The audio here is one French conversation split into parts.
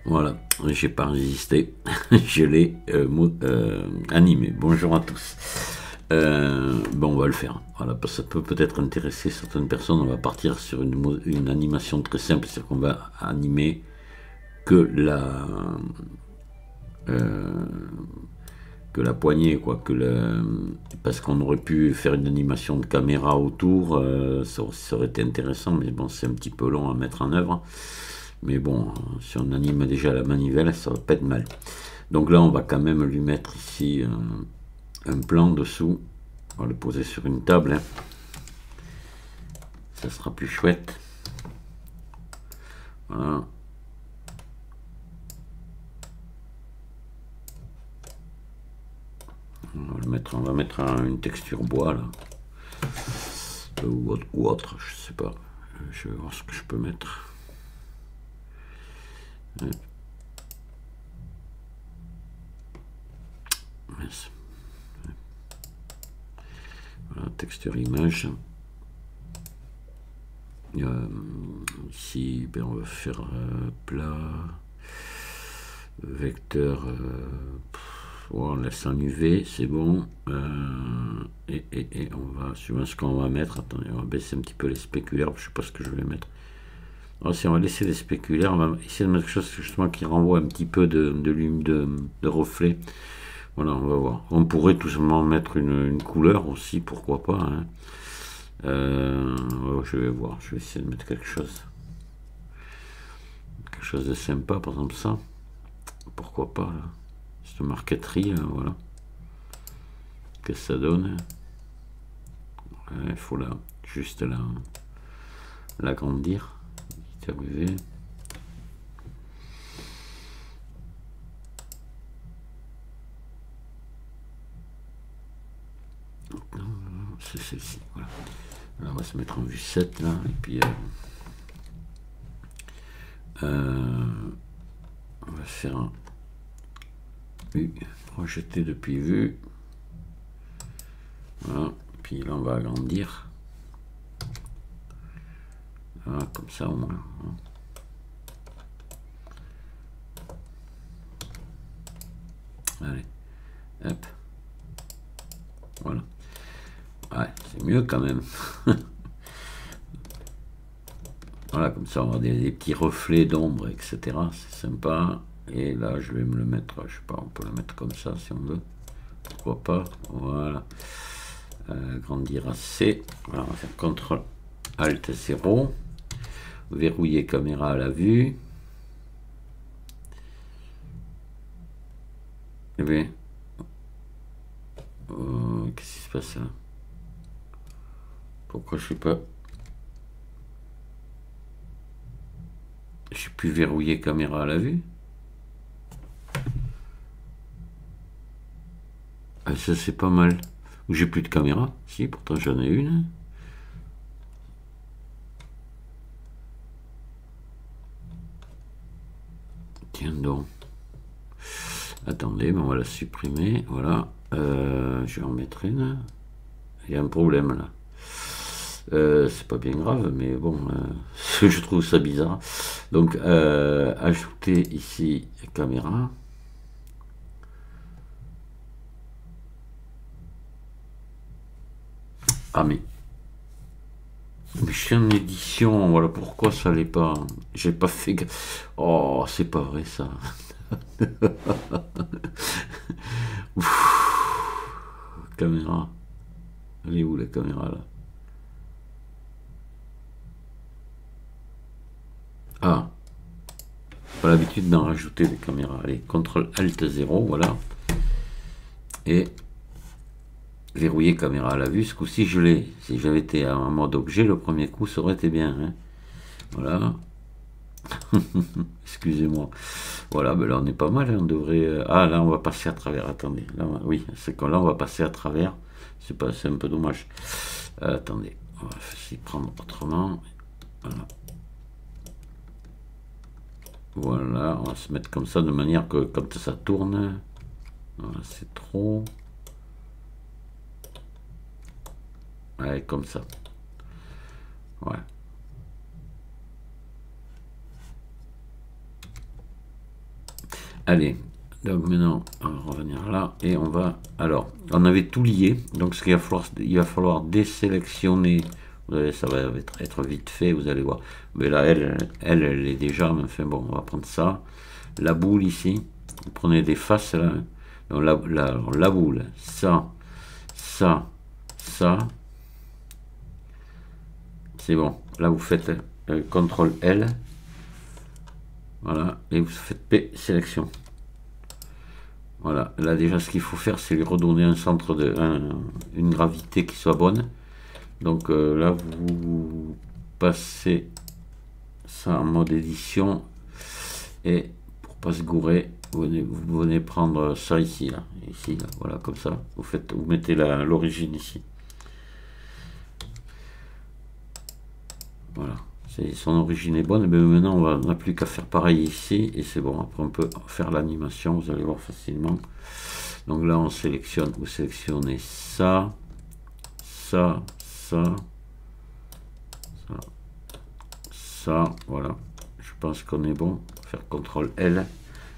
Voilà, j'ai pas résisté, je l'ai animé. Bonjour à tous. Bon, on va le faire. Voilà, parce que ça peut peut-être intéresser certaines personnes. On va partir sur une animation très simple, c'est-à-dire qu'on va animer que euh, que la poignée, quoi, parce qu'on aurait pu faire une animation de caméra autour, ça aurait été intéressant, mais bon, c'est un petit peu long à mettre en œuvre. Mais bon, si on anime déjà la manivelle, ça va pas être mal. Donc là, on va quand même lui mettre ici un plan dessous. On va le poser sur une table, hein. Ça sera plus chouette. Voilà. On va mettre une texture bois là. Ou autre, je sais pas. Je vais voir ce que je peux mettre. Voilà, texture image. Ici, ben, on va faire plat, vecteur, on laisse en UV, c'est bon. Et on va, suivant ce qu'on va mettre, attendez, on va baisser un petit peu les spéculaires, je sais pas ce que je vais mettre. Alors, si on va laisser les spéculaires, on va essayer de mettre quelque chose justement qui renvoie un petit peu de reflet. Voilà, on va voir. On pourrait tout simplement mettre une couleur aussi, pourquoi pas, hein. Je vais voir, je vais essayer de mettre quelque chose de sympa, par exemple ça, pourquoi pas là, cette marqueterie là, voilà, qu'est-ce que ça donne. Il faut juste l'agrandir, vite arrivé. C'est celle-ci, voilà. Alors on va se mettre en vue 7 là, et puis on va faire un vue, projeté depuis vue. Voilà, puis là on va agrandir. Voilà, comme ça au moins. Allez, hop. Voilà. Ouais, c'est mieux quand même. Voilà, comme ça on va des petits reflets d'ombre, etc. C'est sympa. Et là, je vais me le mettre, je sais pas, on peut le mettre comme ça si on veut. Pourquoi pas. Voilà. Agrandir assez. Voilà, on va faire CTRL ALT 0. Verrouiller caméra à la vue. Eh bien, qu'est-ce qui se passe là? Pourquoi je sais pas? J'ai pu verrouiller caméra à la vue. Ah, ça c'est pas mal. Ou j'ai plus de caméra? Si, pourtant j'en ai une. Tiens donc. Attendez, mais on va la supprimer. Voilà. Je vais en mettre une. Il y a un problème là. C'est pas bien grave, mais bon, je trouve ça bizarre. Donc, ajouter ici caméra. Ah, mais je suis en édition, voilà pourquoi ça l'est pas. J'ai pas fait. Oh, c'est pas vrai ça. Caméra. Elle est où la caméra là? Ah, pas l'habitude d'en rajouter des caméras. Allez, CTRL ALT 0, voilà. Et verrouiller caméra à la vue. Ce coup-ci, je l'ai. Si j'avais été en mode objet, le premier coup, ça aurait été bien, hein. Voilà. Excusez-moi. Voilà, ben là on est pas mal, hein. On devrait. Ah, là on va passer à travers. Attendez. Là, oui, c'est quand là on va passer à travers. C'est un peu dommage. Attendez, on va s'y prendre autrement. Voilà. Voilà, on va se mettre comme ça de manière que quand ça tourne, voilà, c'est trop. Ouais, comme ça. Ouais. Allez, donc maintenant on va revenir là et on va, alors on avait tout lié, donc ce qu'il va falloir, il va falloir désélectionner. Vous allez, ça va être vite fait, vous allez voir. Mais là elle est déjà, mais enfin bon, on va prendre ça, la boule ici, vous prenez des faces là, donc la boule, ça, c'est bon. Là vous faites CTRL L, voilà, et vous faites P sélection. Voilà, là déjà ce qu'il faut faire, c'est lui redonner un centre une gravité qui soit bonne. Donc là vous passez ça en mode édition, et pour pas se gourer, vous venez prendre ça ici là, voilà, comme ça. Vous mettez l'origine ici. Voilà, son origine est bonne, mais maintenant on n'a plus qu'à faire pareil ici et c'est bon. Après on peut faire l'animation, vous allez voir facilement. Donc là on sélectionne, vous sélectionnez ça, voilà. Je pense qu'on est bon. Faire CTRL L.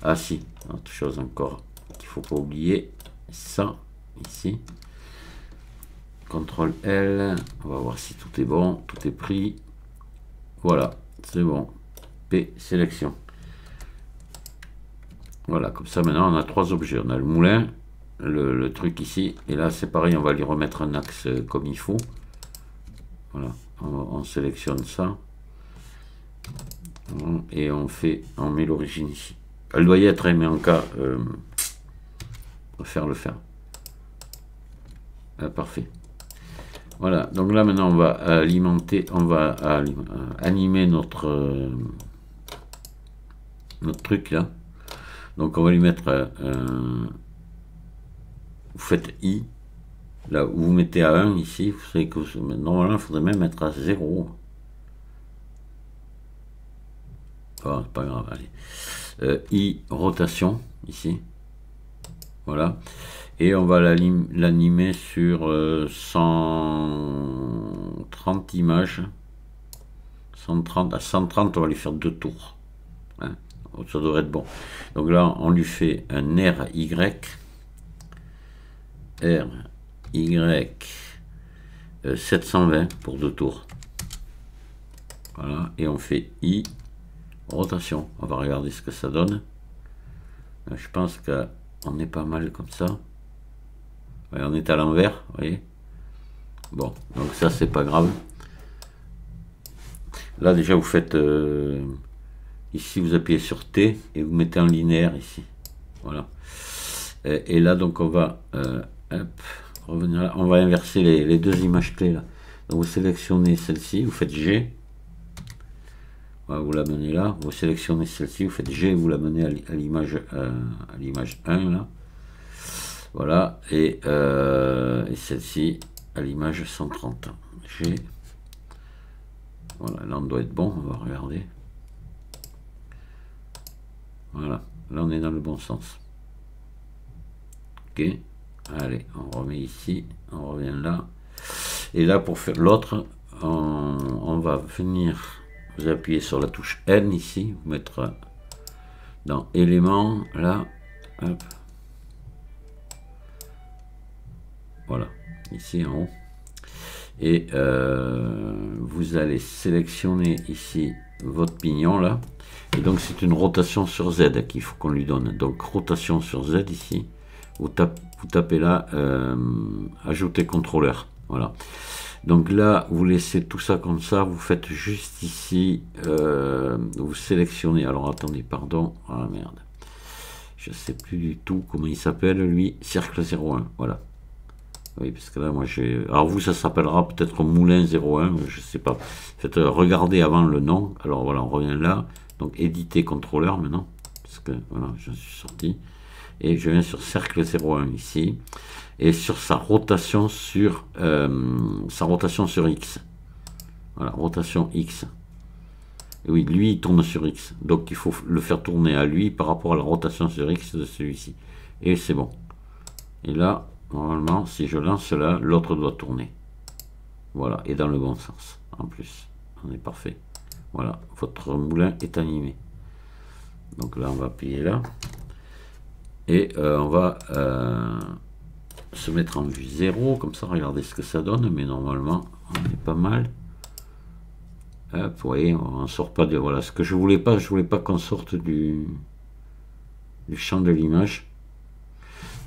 Ah si, autre chose encore qu'il faut pas oublier, ça ici. CTRL L, on va voir si tout est bon, tout est pris. Voilà, c'est bon. P sélection. Voilà, comme ça maintenant on a trois objets. On a le moulin, le truc ici, et là c'est pareil, on va lui remettre un axe comme il faut. Voilà, on sélectionne ça. Et on met l'origine ici. Elle doit y être, mais en cas, on va faire le faire. Ah, parfait. Voilà, donc là maintenant on va alimenter, animer notre truc là. Donc on va lui mettre vous faites I, là où vous mettez à 1 ici, vous savez que normalement il faudrait même mettre à 0. Oh, c'est pas grave, allez. I rotation ici. Voilà. Et on va l'animer sur 130 images. 130, à 130, on va lui faire 2 tours. Hein, ça devrait être bon. Donc là, on lui fait un RY. RY 720 pour 2 tours. Voilà. Et on fait I rotation. On va regarder ce que ça donne. Je pense qu'on est pas mal comme ça. Ouais, on est à l'envers, vous voyez. Bon, donc ça c'est pas grave. Là déjà vous faites ici, vous appuyez sur T et vous mettez en linéaire ici. Voilà. Et là donc on va revenir là. On va inverser les deux images clés là. Donc vous sélectionnez celle-ci, vous faites G. Voilà, vous la menez là. Vous sélectionnez celle-ci, vous faites G, vous la menez à l'image 1 là. Voilà, et celle-ci à l'image 130. G. Voilà, là on doit être bon, on va regarder. Voilà, là on est dans le bon sens. Ok, allez, on remet ici, on revient là. Et là pour faire l'autre, on va venir, vous appuyez sur la touche N ici, vous mettre dans éléments, là, hop. Voilà, ici en haut. Et vous allez sélectionner ici votre pignon là. Et donc c'est une rotation sur Z qu'il faut qu'on lui donne. Donc rotation sur Z ici. Vous tapez là, ajouter contrôleur. Voilà. Donc là, vous laissez tout ça comme ça. Vous faites juste ici, vous sélectionnez. Alors attendez, pardon. Ah merde. Je sais plus du tout comment il s'appelle lui. Cercle 01. Voilà. Oui, parce que là, moi, j'ai... Alors, vous, ça s'appellera peut-être Moulin 01, je sais pas. Faites regarder avant le nom. Alors, voilà, on revient là. Donc, éditer contrôleur, maintenant. Parce que, voilà, je suis sorti. Et je viens sur Cercle 01, ici. Et sur sa rotation sur X. Voilà, rotation X. Et oui, lui, il tourne sur X. Donc, il faut le faire tourner à lui par rapport à la rotation sur X de celui-ci. Et c'est bon. Et là... Normalement, si je lance là, l'autre doit tourner. Voilà, et dans le bon sens, en plus. On est parfait. Voilà, votre moulin est animé. Donc là, on va appuyer là. Et on va se mettre en vue 0, comme ça, regardez ce que ça donne, mais normalement, on est pas mal. Hop, vous voyez, on sort pas de... Voilà, ce que je voulais pas qu'on sorte du champ de l'image.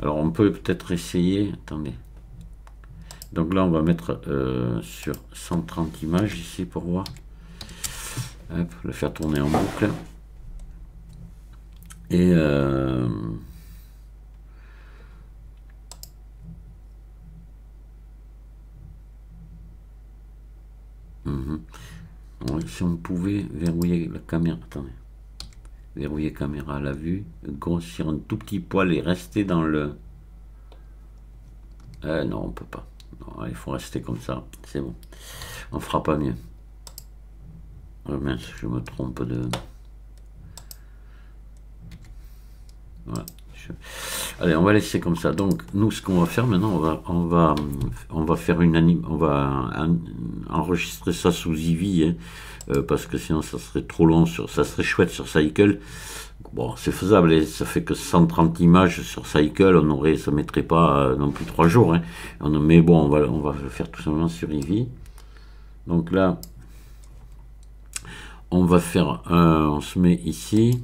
Alors, on peut peut-être essayer... Attendez. Donc là, on va mettre sur 130 images ici pour voir. Hop, le faire tourner en boucle. Et... ouais, si on pouvait verrouiller la caméra... Attendez. Verrouiller caméra à la vue. Grossir un tout petit poil et rester dans le... non, on peut pas. Non, il faut rester comme ça. C'est bon. On fera pas mieux. Oh mince, je me trompe de... Voilà. Allez, on va laisser comme ça. Donc, nous, ce qu'on va faire maintenant, on va faire une anime, on va enregistrer ça sous Eevee, hein, parce que sinon, ça serait trop long. Ça serait chouette sur Cycle. Bon, c'est faisable, et ça fait que 130 images sur Cycle, ça mettrait pas non plus 3 jours. Hein. Mais bon, on va le faire tout simplement sur Eevee. Donc là, on va faire, on se met ici,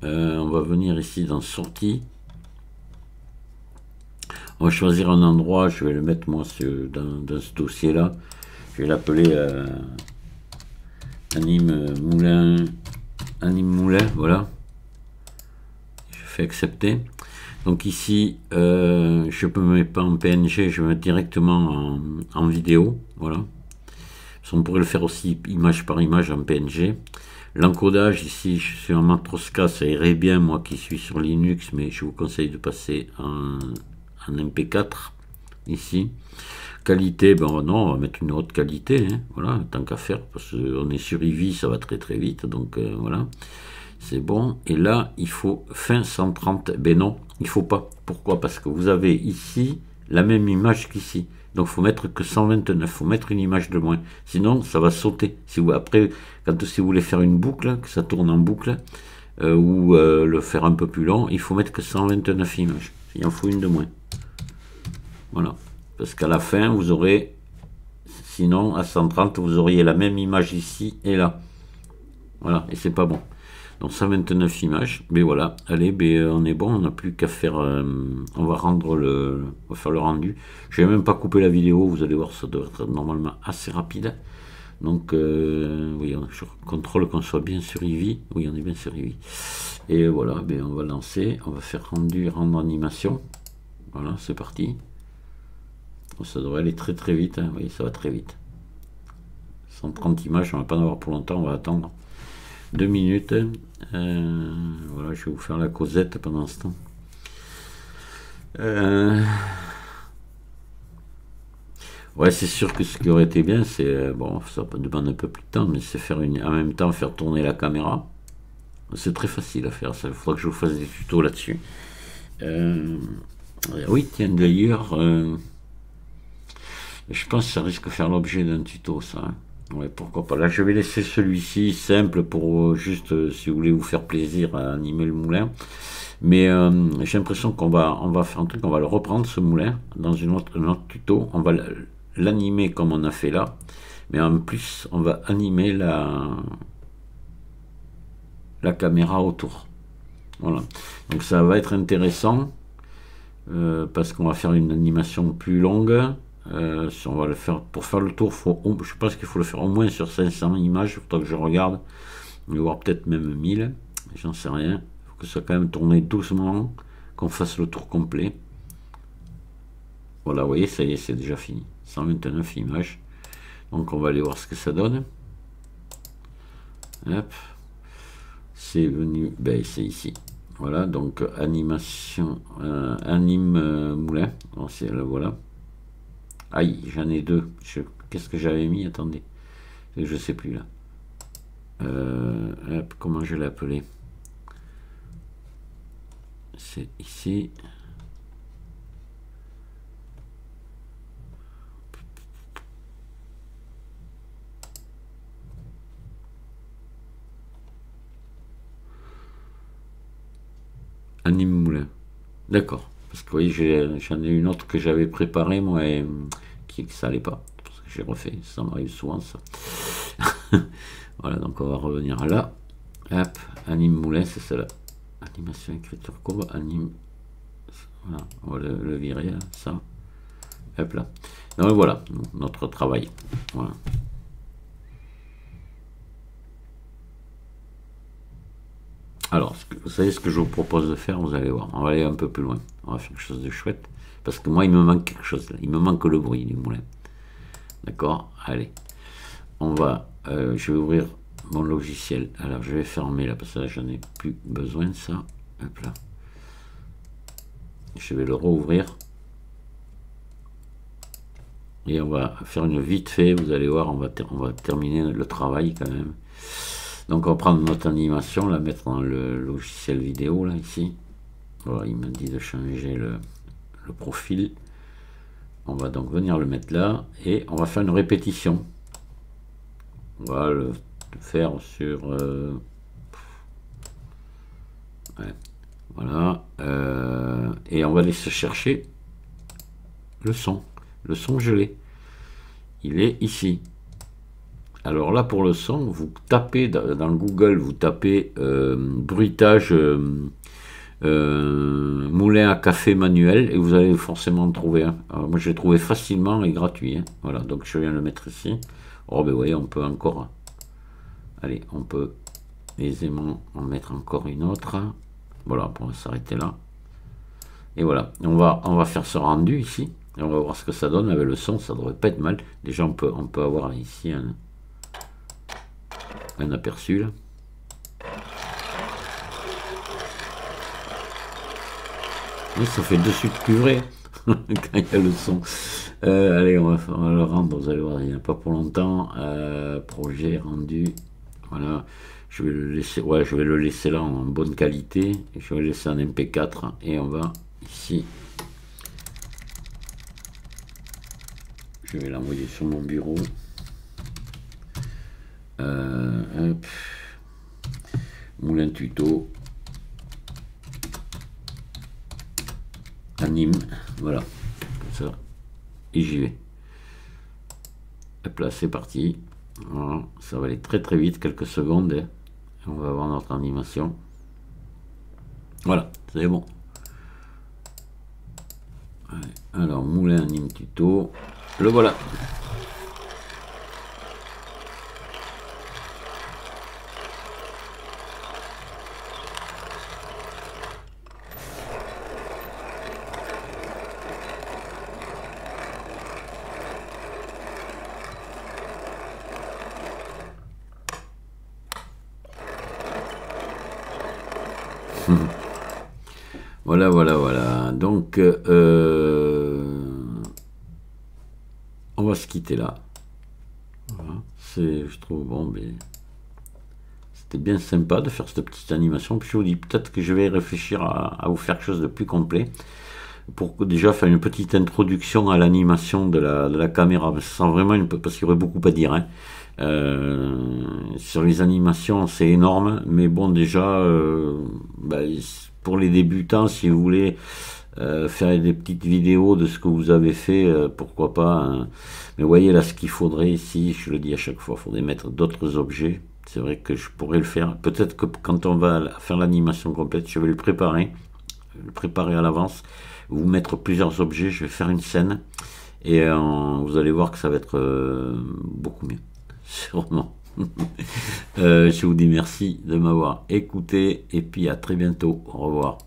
on va venir ici dans sortie. On va choisir un endroit, je vais le mettre moi dans ce dossier là. Je vais l'appeler Anime Moulin, voilà. Je fais accepter. Donc ici, je peux me mettre pas en PNG, je vais mettre directement en vidéo, voilà. On pourrait le faire aussi image par image en PNG. L'encodage ici, je suis en Matroska, ça irait bien moi qui suis sur Linux, mais je vous conseille de passer en MP4 ici. Qualité, ben non, on va mettre une haute qualité, hein, voilà, tant qu'à faire, parce qu'on est sur Eevee, ça va très très vite, donc voilà, c'est bon. Et là, il faut fin 130, ben non, il faut pas. Pourquoi? Parce que vous avez ici la même image qu'ici. Donc il faut mettre que 129, il faut mettre une image de moins. Sinon, ça va sauter. Après, si vous voulez faire une boucle, que ça tourne en boucle, ou le faire un peu plus long, il faut mettre que 129 images. Il en faut une de moins. Voilà. Parce qu'à la fin, vous aurez... Sinon, à 130, vous auriez la même image ici et là. Voilà, et c'est pas bon. Donc 129 images, mais voilà, allez, on est bon, on n'a plus qu'à faire, on va faire le rendu. Je vais même pas couper la vidéo, vous allez voir, ça doit être normalement assez rapide. Donc, oui, je contrôle qu'on soit bien sur Eevee, oui, on est bien sur Eevee. Et voilà, on va lancer, on va faire rendre animation. Voilà, c'est parti. Ça devrait aller très très vite, hein. Oui, ça va très vite. 130 images, on va pas en avoir pour longtemps, on va attendre 2 minutes. Voilà, je vais vous faire la causette pendant ce temps. Ouais, c'est sûr que ce qui aurait été bien, c'est bon, ça demande un peu plus de temps, mais c'est faire en même temps faire tourner la caméra. C'est très facile à faire, ça. Il faudra que je vous fasse des tutos là-dessus. Oui, tiens, d'ailleurs, je pense que ça risque de faire l'objet d'un tuto, ça. Hein. Ouais, pourquoi pas. Là, je vais laisser celui-ci simple pour juste, si vous voulez vous faire plaisir à animer le moulin. Mais j'ai l'impression on va faire un truc, on va le reprendre, ce moulin, dans un autre tuto. On va l'animer comme on a fait là. Mais en plus, on va animer la caméra autour. Voilà. Donc ça va être intéressant. Parce qu'on va faire une animation plus longue. On va le faire pour faire le tour. Je pense qu'il faut le faire au moins sur 500 images. Il faudra que je regarde, voire peut-être même 1000. J'en sais rien. Il faut que ça quand même tourne doucement, qu'on fasse le tour complet. Voilà, vous voyez, ça y est, c'est déjà fini. 129 images. Donc on va aller voir ce que ça donne. Hop. C'est venu, c'est ici. Voilà, donc animation, anime moulin. Voilà. Aïe, j'en ai deux. Qu'est-ce que j'avais mis? Attendez. Je sais plus là. Hop, comment je l'ai appelé? C'est ici. Anime moulin. D'accord. Parce que vous voyez, j'en ai une autre que j'avais préparée, moi, et qui ça allait pas. C'est pour ça que j'ai refait. Ça m'arrive souvent, ça. Voilà, donc on va revenir là. Hop, anime moulin, c'est celle-là. Animation, écriture courbe, anime. Voilà, on va le virer, là, ça. Hop là. Donc voilà, notre travail. Voilà. Alors, vous savez ce que je vous propose de faire, vous allez voir. On va aller un peu plus loin. On va faire quelque chose de chouette. Parce que moi, il me manque quelque chose là. Il me manque le bruit du moulin. D'accord? Allez. On va. Je vais ouvrir mon logiciel. Alors, je vais fermer là, parce que là, j'en ai plus besoin de ça. Hop là. Je vais le rouvrir. Et on va faire une vite fait. Vous allez voir, on va terminer le travail quand même. Donc on va prendre notre animation, la mettre dans le logiciel vidéo là ici. Voilà, il m'a dit de changer le profil. On va donc venir le mettre là et on va faire une répétition. On va le faire sur ouais, voilà, et on va aller se chercher le son. Le son, je l'ai. Il est ici. Alors là, pour le son, vous tapez dans le Google, vous tapez bruitage moulin à café manuel et vous allez forcément trouver un. Alors moi, je l'ai trouvé facilement et gratuit. Hein. Voilà, donc je viens de le mettre ici. Oh, ben vous voyez, on peut encore. Allez, on peut aisément en mettre encore une autre. Voilà, on va s'arrêter là. Et voilà, on va faire ce rendu ici. Et on va voir ce que ça donne avec le son, ça devrait pas être mal. Déjà, on peut avoir ici un aperçu là. Oui, ça fait de suite plus vrai quand il y a le son. Allez, on va le rendre, vous allez voir, il n'y a pas pour longtemps. Projet rendu. Voilà. Je vais le laisser, ouais, je vais le laisser là en bonne qualité. Je vais le laisser en MP4 et on va ici. Je vais l'envoyer sur mon bureau. Hop. Moulin tuto. Anime. Voilà. Comme ça. Et j'y vais. Hop là, c'est parti. Voilà. Ça va aller très très vite, quelques secondes. Et on va avoir notre animation. Voilà, c'est bon. Allez. Alors, moulin anime tuto. Le voilà. Voilà, voilà, voilà. Donc, on va se quitter là. Voilà. Je trouve, bon, mais c'était bien sympa de faire cette petite animation. Puis je vous dis, peut-être que je vais réfléchir à vous faire quelque chose de plus complet. Pour déjà faire une petite introduction à l'animation de la caméra. Sans vraiment parce qu'il y aurait beaucoup à dire. Hein. Sur les animations, c'est énorme. Mais bon, déjà, pour les débutants, si vous voulez faire des petites vidéos de ce que vous avez fait, pourquoi pas. Hein. Mais voyez là ce qu'il faudrait ici, je le dis à chaque fois, il faudrait mettre d'autres objets. C'est vrai que je pourrais le faire. Peut-être que quand on va faire l'animation complète, je vais le préparer à l'avance, vous mettre plusieurs objets, je vais faire une scène et vous allez voir que ça va être beaucoup mieux, sûrement. Je vous dis merci de m'avoir écouté et puis à très bientôt, au revoir.